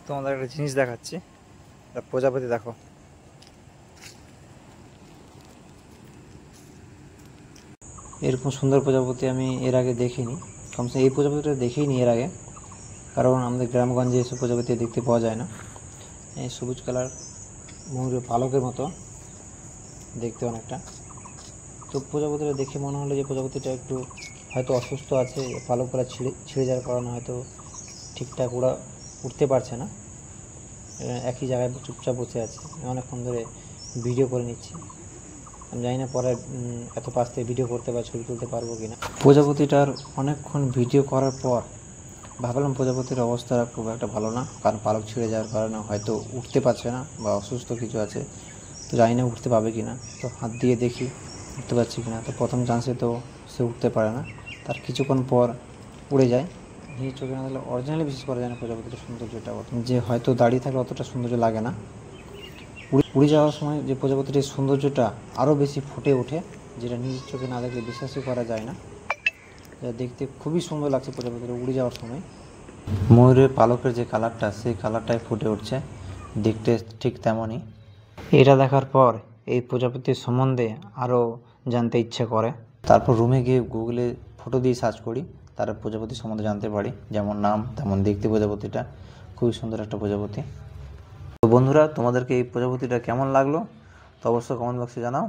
তোমাদের একটা জিনিস দেখাচ্ছি, প্রজাপতি দেখো। এরকম সুন্দর প্রজাপতি আমি এর আগে দেখিনি, কমসে এই প্রজাপতিটা দেখিনি এর আগে, কারণ আমাদের গ্রামগঞ্জে এসব প্রজাপতি দেখতে পাওয়া যায় না। এই সবুজ কালার ময়ূরের পালকের মতো দেখতে অনেকটা। তো প্রজাপতিটা দেখে মনে হলো যে প্রজাপতিটা একটু হয়তো অসুস্থ আছে, পালকগুলো ছিঁড়ে যাওয়ার কারণে হয়তো ঠিকঠাক ওরা উঠতে পারছে না, একই জায়গায় চুপচাপ বসে আছে। অনেকক্ষণ ধরে ভিডিও করে নিচ্ছি, আমি জানি না পরে এত পাশ থেকে ভিডিও করতে বা ছবি তুলতে পারবো কিনা। প্রজাপতিটার অনেকক্ষণ ভিডিও করার পর ভাবলাম প্রজাপতির অবস্থা খুব একটা ভালো না, কারণ পালক ছিঁড়ে যাওয়ার কারণে হয়তো উঠতে পারছে না বা অসুস্থ কিছু আছে। তো জানি না উঠতে পাবে কিনা, তো হাত দিয়ে দেখি উঠতে পারছি কিনা। তো প্রথম চান্সে তো সে উঠতে পারে না, তার কিছুক্ষণ পর উড়ে যায়। নিজের চোখে না দেখলে অরিজিনালি বিশ্বাস করা যায় না প্রজাপতির সৌন্দর্যটা, যে হয়তো দাঁড়িয়ে থাকলে অতটা সৌন্দর্য লাগে না, উড়ে যাওয়ার সময় যে প্রজাপতির সৌন্দর্যটা আরও বেশি ফুটে ওঠে, যেটা নিজের চোখে না দেখলে বিশ্বাসই করা যায় না। যা দেখতে খুবই সুন্দর লাগছে প্রজাপতিটা উড়ে যাওয়ার সময়। ময়ূরের পালকের যে কালারটা, সেই কালারটাই ফুটে উঠছে, দেখতে ঠিক তেমনই। এটা দেখার পর এই প্রজাপতির সম্বন্ধে আরও জানতে ইচ্ছে করে। তারপর রুমে গিয়ে গুগলে ফটো দিয়ে সার্চ করি, তার প্রজাপতি সম্বন্ধে জানতে পারি। যেমন নাম তেমন দেখতে প্রজাপতিটা খুবই সুন্দর একটা প্রজাপতি। তো বন্ধুরা, তোমাদেরকে এই প্রজাপতিটা কেমন লাগলো তো অবশ্যই কমেন্ট বক্সে জানাও।